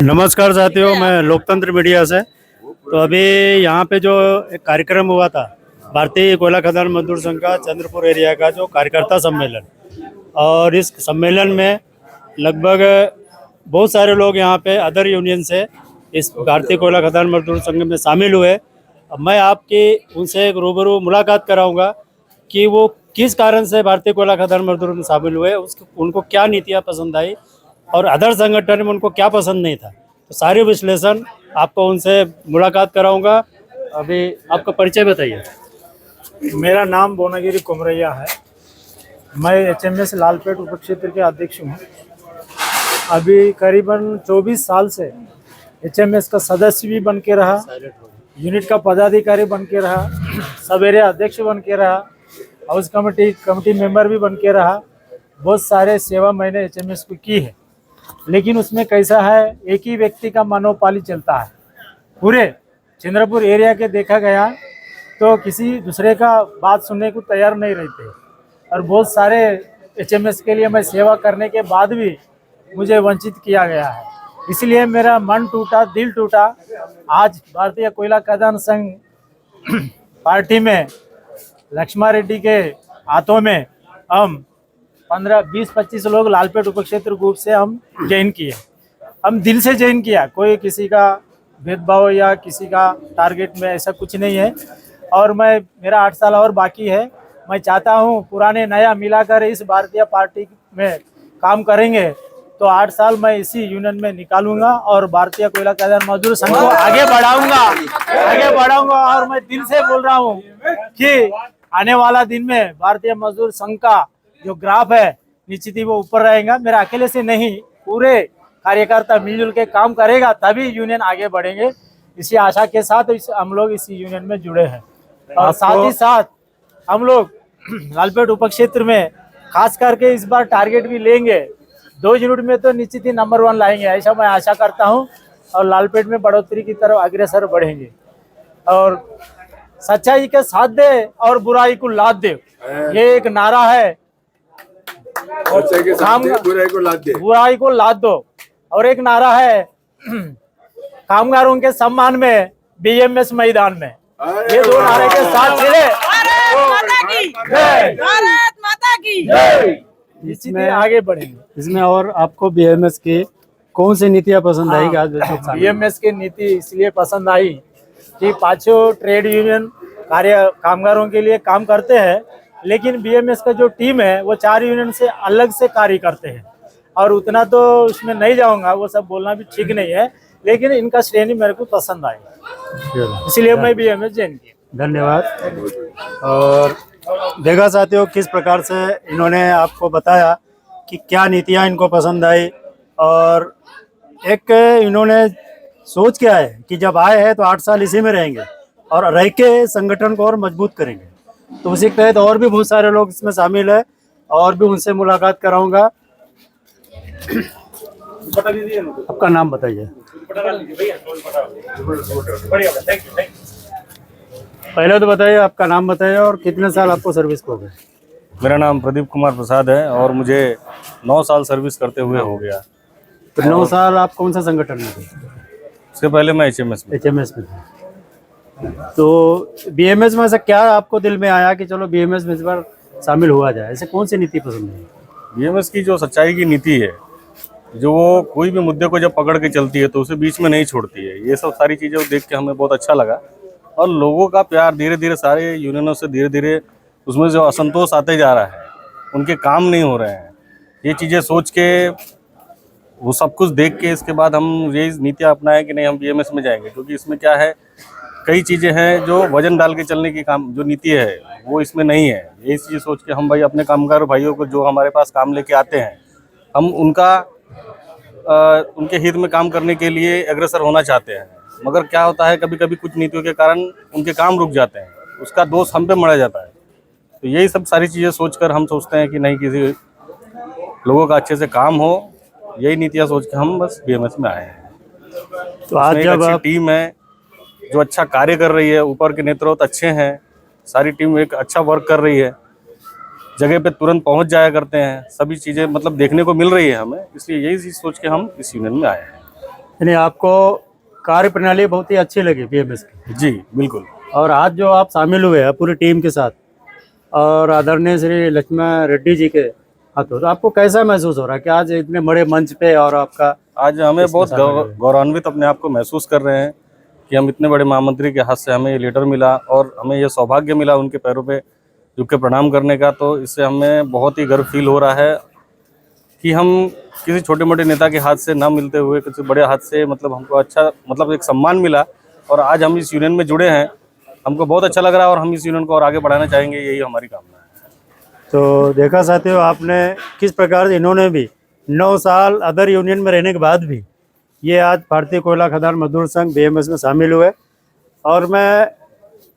नमस्कार साथियों, मैं लोकतंत्र मीडिया से। तो अभी यहाँ पे जो एक कार्यक्रम हुआ था, भारतीय कोयला खदान मजदूर संघ का चंद्रपुर एरिया का जो कार्यकर्ता सम्मेलन, और इस सम्मेलन में लगभग बहुत सारे लोग यहाँ पे अदर यूनियन से इस भारतीय कोयला खदान मजदूर संघ में शामिल हुए। अब मैं आपकी उनसे एक रूबरू मुलाकात कराऊंगा कि वो किस कारण से भारतीय कोयला खदान मजदूर में शामिल हुए, उनको क्या नीतियाँ पसंद आई और अदर संगठन में उनको क्या पसंद नहीं था। तो सारे विश्लेषण आपको उनसे मुलाकात कराऊंगा। अभी आपका परिचय बताइए। मेरा नाम बोनागिरी कुमरैया है। मैं एचएमएस लालपेट उपक्षेत्र के अध्यक्ष हूँ। अभी करीबन 24 साल से एचएमएस का सदस्य भी बन के रहा, यूनिट का पदाधिकारी बन के रहा, सब एरिया अध्यक्ष बन के रहा, हाउस कमेटी मेंबर भी बन के रहा। बहुत सारे सेवा मैंने एचएमएस को की है। लेकिन उसमें कैसा है, एक ही व्यक्ति का मनोपाली चलता है। पूरे चंद्रपुर एरिया के देखा गया तो किसी दूसरे का बात सुनने को तैयार नहीं रहते, और बहुत सारे एचएमएस के लिए मैं सेवा करने के बाद भी मुझे वंचित किया गया है। इसलिए मेरा मन टूटा, दिल टूटा। आज भारतीय कोयला खदान संघ पार्टी में लक्ष्मा रेड्डी के हाथों में हम 15-20-25 लोग लालपेट उपक्षेत्र ग्रुप से हम ज्वाइन किए। हम दिल से ज्वाइन किया, कोई किसी का भेदभाव या किसी का टारगेट में ऐसा कुछ नहीं है। और मेरा 8 साल और बाकी है। मैं चाहता हूं पुराने नया मिलाकर इस भारतीय पार्टी में काम करेंगे तो 8 साल मैं इसी यूनियन में निकालूंगा और भारतीय कोयला खदान मजदूर संघ को आगे बढ़ाऊंगा। और मैं दिल से बोल रहा हूं कि आने वाला दिन में भारतीय मजदूर संघ का जो ग्राफ है निश्चित ही वो ऊपर रहेगा। मेरा अकेले से नहीं, पूरे कार्यकर्ता मिलजुल के काम करेगा तभी यूनियन आगे बढ़ेंगे। इसी आशा के साथ हम लोग इस यूनियन में जुड़े हैं। और साथ ही साथ हम लोग लालपेट उपक्षेत्र में खास करके इस बार टारगेट भी लेंगे। 2 यूनिट में तो निश्चित ही नंबर 1 लाएंगे, ऐसा मैं आशा करता हूं। और लालपेट में बढ़ोतरी की तरफ अग्रसर बढ़ेंगे। और सच्चाई के साथ दे और बुराई को लाद दे, ये एक नारा है। बुराई को लाद दो। और एक नारा है कामगारों के सम्मान में बीएमएस मैदान में। ये 2 नारे के साथ चले। भारत माता की इसमें आगे बढ़ेंगे। इसमें और आपको बीएमएस की कौन सी नीतियाँ पसंद आई? बीएमएस की नीति इसलिए पसंद आई कि 5 ट्रेड यूनियन कामगारों के लिए काम करते हैं, लेकिन बीएमएस का जो टीम है वो 4 यूनियन से अलग से कार्य करते हैं। और उतना तो उसमें नहीं जाऊंगा, वो सब बोलना भी ठीक नहीं है, लेकिन इनका श्रेणी मेरे को पसंद आई, इसलिए मैं बीएमएस ज्वाइन किया। धन्यवाद। और देखा साथियों किस प्रकार से इन्होंने आपको बताया कि क्या नीतियां इनको पसंद आई, और एक इन्होंने सोच क्या है कि जब आए हैं तो 8 साल इसी में रहेंगे और रह के संगठन को और मजबूत करेंगे। तो उसी के तहत और भी बहुत सारे लोग इसमें शामिल है, और भी उनसे मुलाकात कराऊंगा। आपका नाम बताइए। पहले तो बताइए, आपका नाम बताइए और कितने साल आपको सर्विस को हो गए? मेरा नाम प्रदीप कुमार प्रसाद है और मुझे 9 साल सर्विस करते हुए हो गया। तो 9 साल आप कौन सा संगठन में थे? उसके पहले मैं एचएमएस में थे। तो बीएमएस में से क्या आपको दिल में आया कि चलो बीएमएस में इस बार शामिल हुआ जाए? ऐसे कौन सी नीति पसंद है? बीएमएस की जो सच्चाई की नीति है, जो वो कोई भी मुद्दे को जब पकड़ के चलती है तो उसे बीच में नहीं छोड़ती है। ये सब सारी चीज़ें देख के हमें बहुत अच्छा लगा। और लोगों का प्यार धीरे धीरे सारे यूनियनों से धीरे धीरे उसमें जो असंतोष आते जा रहा है, उनके काम नहीं हो रहे हैं, ये चीज़ें सोच के वो सब कुछ देख के इसके बाद हम ये नीतियाँ अपनाएं कि नहीं हम बीएमएस में जाएंगे। क्योंकि इसमें क्या है, कई चीज़ें हैं जो वजन डाल के चलने की काम जो नीति है वो इसमें नहीं है। यही चीज़ सोच के हम भाई अपने कामगार भाइयों को जो हमारे पास काम लेके आते हैं, हम उनके हित में काम करने के लिए अग्रसर होना चाहते हैं। मगर क्या होता है, कभी कभी कुछ नीतियों के कारण उनके काम रुक जाते हैं, उसका दोष हम पे मढ़ा जाता है। तो यही सब सारी चीज़ें सोचकर हम सोचते हैं कि नहीं, किसी लोगों का अच्छे से काम हो, यही नीतियाँ सोच के हम बस बीएमएस में आए हैं। तो आज जब अच्छी टीम है जो अच्छा कार्य कर रही है, ऊपर के नेतृत्व अच्छे हैं, सारी टीम एक अच्छा वर्क कर रही है, जगह पे तुरंत पहुंच जाया करते हैं, सभी चीज़ें मतलब देखने को मिल रही है हमें। इसलिए यही चीज़ सोच के हम इस यूनियन में आए हैं। यानी आपको कार्य प्रणाली बहुत ही अच्छी लगी बीएमएस की। जी बिल्कुल। और आज जो आप शामिल हुए हैं पूरी टीम के साथ और आदरणीय श्री लक्ष्मण रेड्डी जी के हाथों, तो आपको कैसा महसूस हो रहा है कि आज इतने बड़े मंच पे और आपका आज हमें बहुत गौरवान्वित अपने आप को महसूस कर रहे हैं कि हम इतने बड़े महामंत्री के हाथ से हमें ये लेटर मिला और हमें ये सौभाग्य मिला उनके पैरों पे झुक के प्रणाम करने का। तो इससे हमें बहुत ही गर्व फील हो रहा है कि हम किसी छोटे मोटे नेता के हाथ से ना मिलते हुए किसी बड़े हाथ से मतलब हमको अच्छा मतलब एक सम्मान मिला और आज हम इस यूनियन में जुड़े हैं। हमको बहुत अच्छा लग रहा है और हम इस यूनियन को और आगे बढ़ाना चाहेंगे, यही हमारी कामना है। तो देखा साथियों आपने किस प्रकार से इन्होंने भी 9 साल अदर यूनियन में रहने के बाद भी ये आज भारतीय कोयला खदान मजदूर संघ बीएमएस में शामिल हुए। और मैं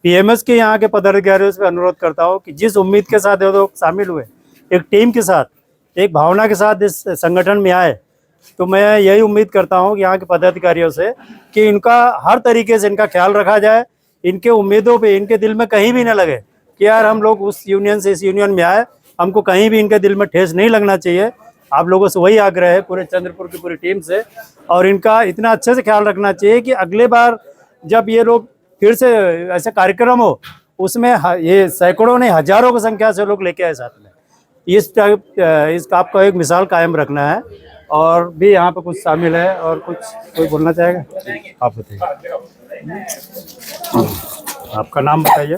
बीएमएस के यहाँ के पदाधिकारियों से अनुरोध करता हूँ कि जिस उम्मीद के साथ ये लोग शामिल हुए, एक टीम के साथ, एक भावना के साथ इस संगठन में आए, तो मैं यही उम्मीद करता हूँ कि यहाँ के पदाधिकारियों से कि इनका हर तरीके से इनका ख्याल रखा जाए, इनके उम्मीदों पे इनके दिल में कहीं भी न लगे कि यार हम लोग उस यूनियन से इस यूनियन में आए, हमको कहीं भी इनके दिल में ठेस नहीं लगना चाहिए। आप लोगों से वही आग्रह है पूरे चंद्रपुर की पूरी टीम से, और इनका इतना अच्छे से ख्याल रखना चाहिए कि अगले बार जब ये लोग फिर से ऐसे कार्यक्रम हो उसमें ये सैकड़ों नहीं हजारों की संख्या से लोग लेके आए साथ में। इस आपको एक मिसाल कायम रखना है। और भी यहाँ पे कुछ शामिल है और कुछ कोई बोलना चाहेगा? आप बताइए, आपका नाम बताइए।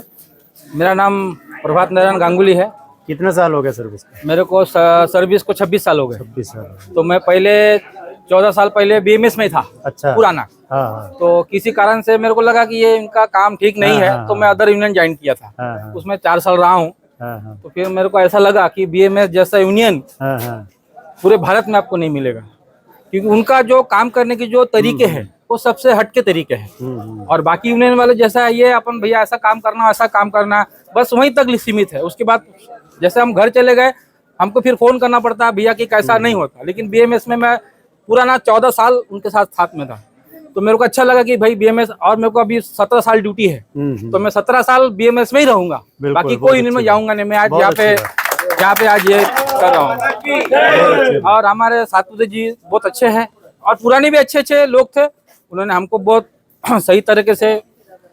मेरा नाम प्रभात नारायण गांगुली है। कितने साल हो गए सर्विस का? मेरे को सर्विस को 26 साल हो गए। 26 साल। तो मैं पहले 14 साल पहले बीएमएस में था। अच्छा। पुराना। हाँ। तो किसी कारण से मेरे को लगा कि ये इनका काम ठीक नहीं है, तो मैं अदर यूनियन ज्वाइन किया था। हाँ। उसमें 4 साल रहा हूँ। तो फिर मेरे को ऐसा लगा कि बीएमएस जैसा यूनियन पूरे भारत में आपको नहीं मिलेगा, क्योंकि उनका जो काम करने के जो तरीके हैं वो सबसे हटके तरीके हैं। और बाकी यूनियन वाले जैसा ये अपन भैया ऐसा काम करना ऐसा काम करना बस वहीं तक सीमित है। उसके बाद जैसे हम घर चले गए हमको फिर फोन करना पड़ता है भैया कि कैसा नहीं होता। लेकिन बीएमएस में मैं पुराना 14 साल उनके साथ में था, तो मेरे को अच्छा लगा कि भाई बीएमएस, और मेरे को अभी 17 साल ड्यूटी है, तो मैं 17 साल बीएमएस में ही रहूंगा, बाकी कोई यूनियन में जाऊंगा नहीं। मैं आज यहाँ पे आज ये कर रहा हूँ। और हमारे सातपुते जी बहुत अच्छे हैं और पुराने भी अच्छे लोग थे। उन्होंने हमको बहुत सही तरीके से,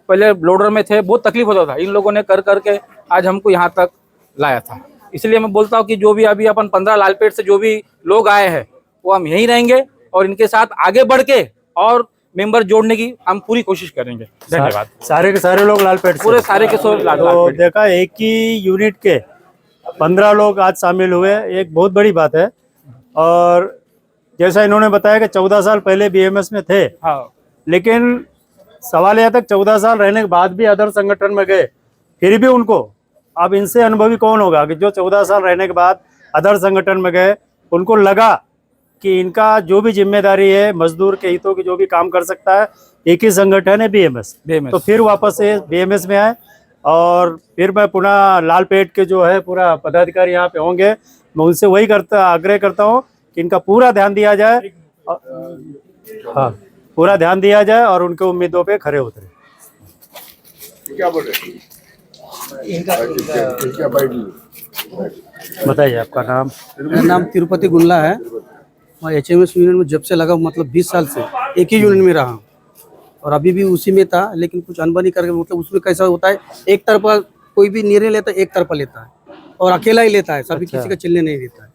पहले लोडर में थे, बहुत तकलीफ होता था, इन लोगों ने कर करके आज हमको यहाँ तक लाया था। इसलिए मैं बोलता हूँ कि जो भी अभी अपन 15 लालपेट से जो भी लोग आए हैं वो हम यहीं रहेंगे और इनके साथ आगे बढ़ के और मेंबर जोड़ने की हम पूरी कोशिश करेंगे। धन्यवाद। सारे के सारे लोग लालपेट से? पूरे सारे के सारे तो लालपेट। देखा एक ही यूनिट के 15 लोग आज शामिल हुए, एक बहुत बड़ी बात है। और जैसा इन्होंने बताया कि 14 साल पहले बीएमएस में थे। हाँ। लेकिन सवाल यह तक 14 साल रहने के बाद भी अदर संगठन में गए, फिर भी उनको, अब इनसे अनुभवी कौन होगा कि जो 14 साल रहने के बाद अदर संगठन में गए, उनको लगा कि इनका जो भी जिम्मेदारी है मजदूर के हितों की जो भी काम कर सकता है एक ही संगठन है बीएमएस। तो फिर वापस से बीएमएस में आए और फिर मैं पुनः लालपेट के जो है पूरा पदाधिकारी यहाँ पे होंगे, मैं उनसे वही आग्रह करता हूँ कि इनका पूरा ध्यान दिया जाए। हाँ, पूरा ध्यान दिया जाए और उनके उम्मीदों पे खरे उतरे। बताइए आपका नाम? मेरा नाम तिरुपति गुल्ला है। मैं एचएमएस यूनियन में जब से लगा मतलब 20 साल से एक ही यूनियन में रहा हूँ और अभी भी उसी में था। लेकिन कुछ अनबनी करके मतलब उसमें कैसा होता है, एक तरफा कोई भी निर्णय लेता है, एक तरफा लेता है और अकेला ही लेता है, सभी किसी का चलने नहीं देता है।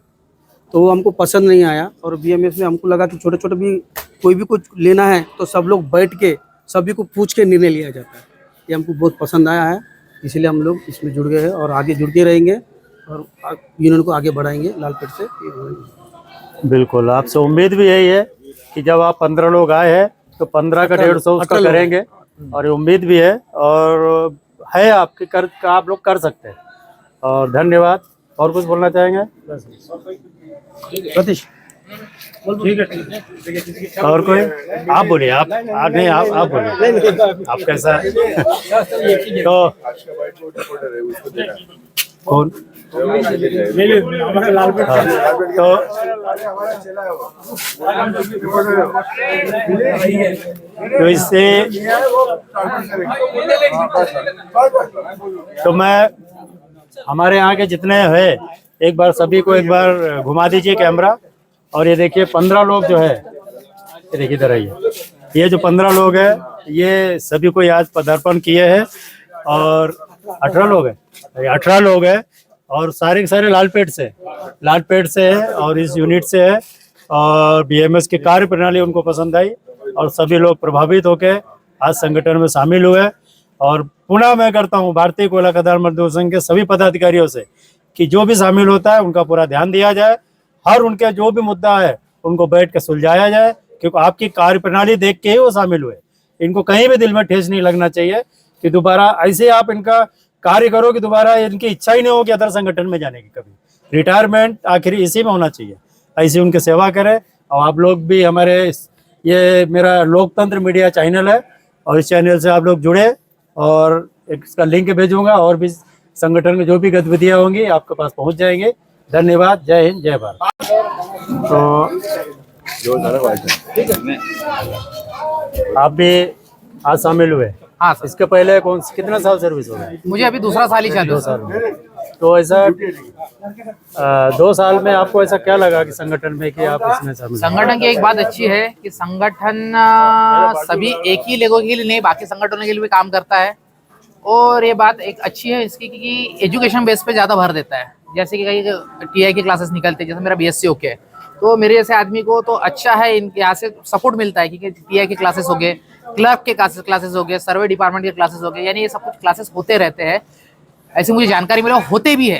तो वो हमको पसंद नहीं आया और बीएमएस में हमको लगा कि छोटे छोटे भी कोई भी कुछ लेना है तो सब लोग बैठ के सभी को पूछ के निर्णय लिया जाता है। ये हमको बहुत पसंद आया है, इसलिए हम लोग इसमें जुड़ गए हैं और आगे जुड़ते रहेंगे और यूनियन को आगे बढ़ाएंगे लालपेट से। बिल्कुल, आपसे उम्मीद भी यही है कि जब आप 15 लोग आए हैं तो 15 का 150 उसका करेंगे और ये उम्मीद भी है और है आपके आप लोग कर सकते हैं। और धन्यवाद। और कुछ बोलना चाहेंगे? सतीश ठीक है। और कोई? आप बोलिए। आप नहीं, आप बोलिए। आप कैसा है? तो कौन? तो इससे तो मैं हमारे यहाँ के जितने हैं एक बार सभी को एक बार घुमा दीजिए कैमरा। और ये देखिए 15 लोग जो है देखिए इधर आइए। ये जो 15 लोग हैं, ये सभी कोई आज पदार्पण किए हैं और 18 लोग हैं, 18 लोग हैं और सारे के सारे लालपेट से है और इस यूनिट से है। और बीएमएस की कार्य प्रणाली उनको पसंद आई और सभी लोग प्रभावित होकर आज संगठन में शामिल हुए। और पुनः मैं करता हूँ भारतीय कोयला खदान मजदूर संघ के सभी पदाधिकारियों से कि जो भी शामिल होता है उनका पूरा ध्यान दिया जाए, हर उनका जो भी मुद्दा है उनको बैठ कर सुलझाया जाए, क्योंकि आपकी कार्य प्रणाली देख के ही वो शामिल हुए। इनको कहीं भी दिल में ठेस नहीं लगना चाहिए कि दोबारा ऐसे आप इनका कार्य करो कि दोबारा इनकी इच्छा ही नहीं हो कि अदर संगठन में जाने की। कभी रिटायरमेंट आखिर इसी में होना चाहिए, ऐसी उनकी सेवा करें। और आप लोग भी हमारे ये मेरा लोकतंत्र मीडिया चैनल है और इस चैनल से आप लोग जुड़े और इसका लिंक भेजूंगा और भी संगठन में जो भी गतिविधियां होंगी आपके पास पहुंच जाएंगे। धन्यवाद। जय हिंद, जय भारत। तो आप भी आज शामिल हुए? हाँ सर। इसके पहले कितना साल सर्विस हो गया? मुझे अभी दूसरा साल ही चालू 2 है। साल में। तो ऐसा 2 साल में आपको ऐसा क्या लगा कि संगठन में कि आप इसमें शामिल हुए? संगठन की एक बात अच्छी है कि संगठन सभी एक ही लोगों के लिए नहीं, बाकी संगठनों के लिए भी काम करता है। और ये बात एक अच्छी है इसकी कि एजुकेशन बेस पे ज़्यादा भर देता है। जैसे कि कई टीआई के क्लासेस निकलते हैं, जैसे मेरा बीएससी ओके है, तो मेरे जैसे आदमी को तो अच्छा है, इनके यहाँ से सपोर्ट मिलता है क्योंकि टीआई के क्लासेस हो गए, क्लर्क के क्लासेस हो गए, सर्वे डिपार्टमेंट के क्लासेस हो गए, यानी ये सब कुछ क्लासेस होते रहते हैं। ऐसी मुझे जानकारी मिला, होते भी है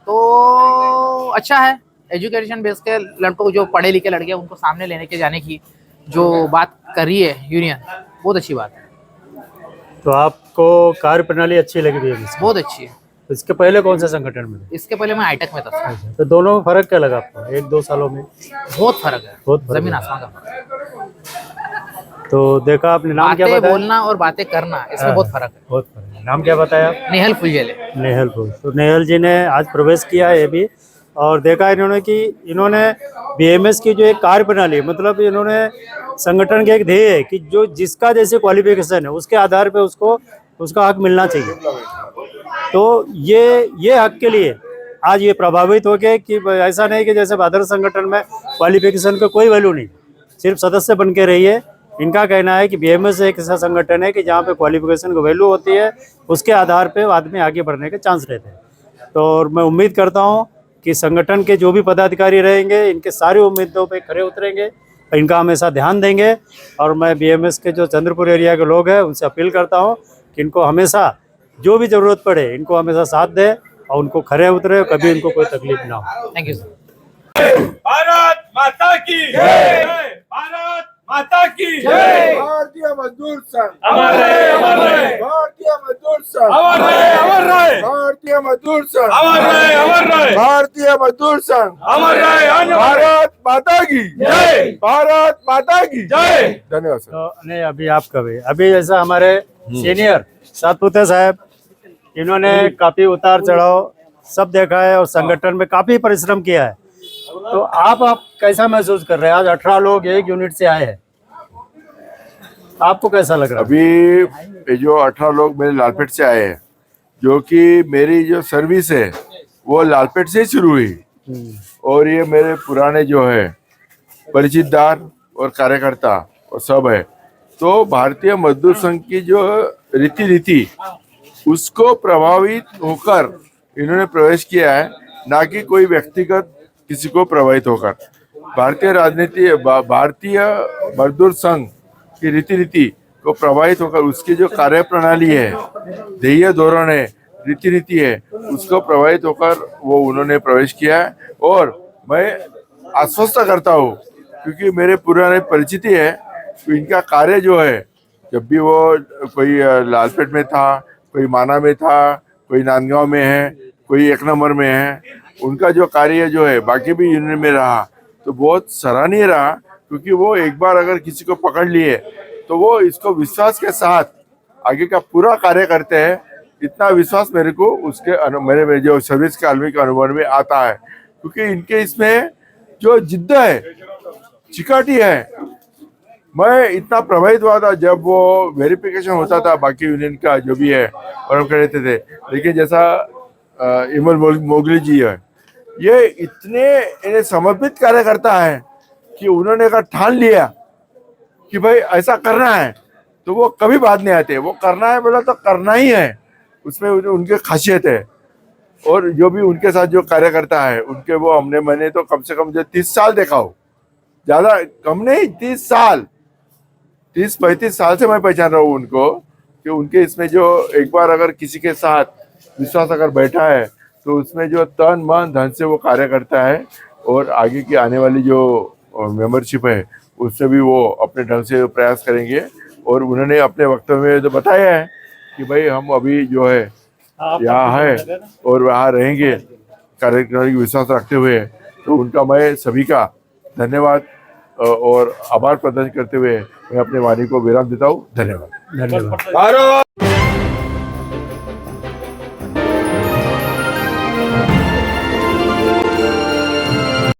तो अच्छा है। एजुकेशन बेस के लड़कों को, जो पढ़े लिखे लड़के उनको सामने लेने के जाने की जो बात कर रही है यूनियन, बहुत अच्छी बात है। तो आपको कार्य प्रणाली अच्छी लगी भी? बहुत अच्छी है। इसके पहले कौन से संगठन में? इसके पहले मैं हाईटेक में था। तो दोनों में फर्क क्या लगा आपको 1-2 सालों में? बहुत फर्क है, बहुत फर्क जमीन है। आसमान का फर्क। तो देखा आपने, नाम क्या बातें बताया? बोलना और बातें करना, इसमें बहुत फर्क है। बहुत फर्क है। नाम क्या बताया? नेहल फुलझेले। नेहल फूल। तो नेहल जी ने आज प्रवेश किया है ये भी, और देखा इन्होंने कि इन्होंने बीएमएस की जो एक कार्य प्रणाली, मतलब इन्होंने संगठन के एक ध्येय है कि जो जिसका जैसे क्वालिफिकेशन है उसके आधार पे उसको उसका हक मिलना चाहिए। तो ये हक के लिए आज ये प्रभावित हो गए कि ऐसा नहीं कि जैसे अदर संगठन में क्वालिफिकेशन का कोई वैल्यू नहीं, सिर्फ सदस्य बन के रहिए। इनका कहना है कि बीएमएस एक ऐसा संगठन है कि जहाँ पे क्वालिफिकेशन को वैल्यू होती है, उसके आधार पे आदमी आगे बढ़ने के चांस रहते हैं। तो और मैं उम्मीद करता हूँ कि संगठन के जो भी पदाधिकारी रहेंगे इनके सारी उम्मीदों पे खरे उतरेंगे, इनका हमेशा ध्यान देंगे। और मैं बीएमएस के जो चंद्रपुर एरिया के लोग हैं उनसे अपील करता हूँ कि इनको हमेशा जो भी ज़रूरत पड़े इनको हमेशा साथ दें और उनको खरे उतरे, कभी इनको कोई तकलीफ ना हो। Thank you sir. भारत माता की जय। भारत माता की जय। भारतीय मजदूर संघ अमर रहे, अमर रहे। भारतीय मजदूर संघ अमर रहे, अमर रहे। भारतीय मजदूर संघ अमर रहे, अमर रहे। भारतीय मजदूर संघ अमर रहे, अमर रहे। भारत माता की जय। भारत माता की जय। धन्यवाद सर। तो नहीं, अभी आपका भी अभी जैसा हमारे सीनियर सातपुते साहब, इन्होंने काफ़ी उतार चढ़ाव सब देखा है और संगठन में काफ़ी परिश्रम किया है। तो आप कैसा महसूस कर रहे हैं? आज 18 लोग एक यूनिट से आए हैं, आपको कैसा लग रहा है? अभी ये जो 18 लोग मेरे लालपेट से आए हैं, जो कि मेरी जो सर्विस है वो लालपेट से ही शुरू हुई, और ये मेरे पुराने जो है परिचितदार और कार्यकर्ता और सब है। तो भारतीय मजदूर संघ की जो रीति नीति उसको प्रभावित होकर इन्होंने प्रवेश किया है, ना कि कोई व्यक्तिगत किसी को प्रभावित होकर। भारतीय राजनीति, भारतीय मजदूर संघ की रीति नीति को प्रभावित होकर उसकी जो कार्य प्रणाली है, ध्येय धोरण है, रीति नीति है, उसको प्रभावित होकर वो उन्होंने प्रवेश किया है। और मैं आश्वस्त करता हूँ, क्योंकि मेरे पुराने परिचिति है, तो इनका कार्य जो है, जब भी वो कोई लालपेट में था, कोई माना में था, कोई नांदगांव में है, कोई 1 नंबर में है, उनका जो कार्य जो है बाकी भी यूनियन में रहा तो बहुत सराहनीय रहा। क्योंकि वो एक बार अगर किसी को पकड़ लिए तो वो इसको विश्वास के साथ आगे का पूरा कार्य करते हैं। इतना विश्वास मेरे को उसके मेरे जो सर्विस के आदमी के अनुभव में आता है, क्योंकि इनके इसमें जो जिद्द है, चिकाटी है। मैं इतना प्रभावित हुआ था जब वो वेरिफिकेशन होता था बाकी यूनियन का जो भी है, और हम कहते थे, लेकिन जैसा इमल मोगली जी है, ये इतने समर्पित कार्यकर्ता है कि उन्होंने का ठान लिया कि भाई ऐसा करना है, तो वो कभी बाद नहीं आते। वो करना है बोला तो करना ही है, उसमें उनकी खासियत है। और जो भी उनके साथ जो कार्यकर्ता है उनके, वो मैंने तो कम से कम जो 30 साल देखा हो, ज्यादा कम नहीं, 30 साल, 30-35 साल से मैं पहचान रहा हूँ उनको, कि उनके इसमें जो एक बार अगर किसी के साथ विश्वास अगर बैठा है तो उसमें जो तन मन धन से वो कार्य करता है, और आगे की आने वाली जो मेंबरशिप है उससे भी वो अपने ढंग से प्रयास करेंगे। और उन्होंने अपने वक्तव्य में तो बताया है कि भाई हम अभी जो है यहाँ है और वहाँ रहेंगे, कार्यक्रम की विश्वास रखते हुए। तो उनका मैं सभी का धन्यवाद और आभार प्रदर्शन करते हुए मैं अपने वाणी को विराम देता हूँ। धन्यवाद। धन्यवाद। भारत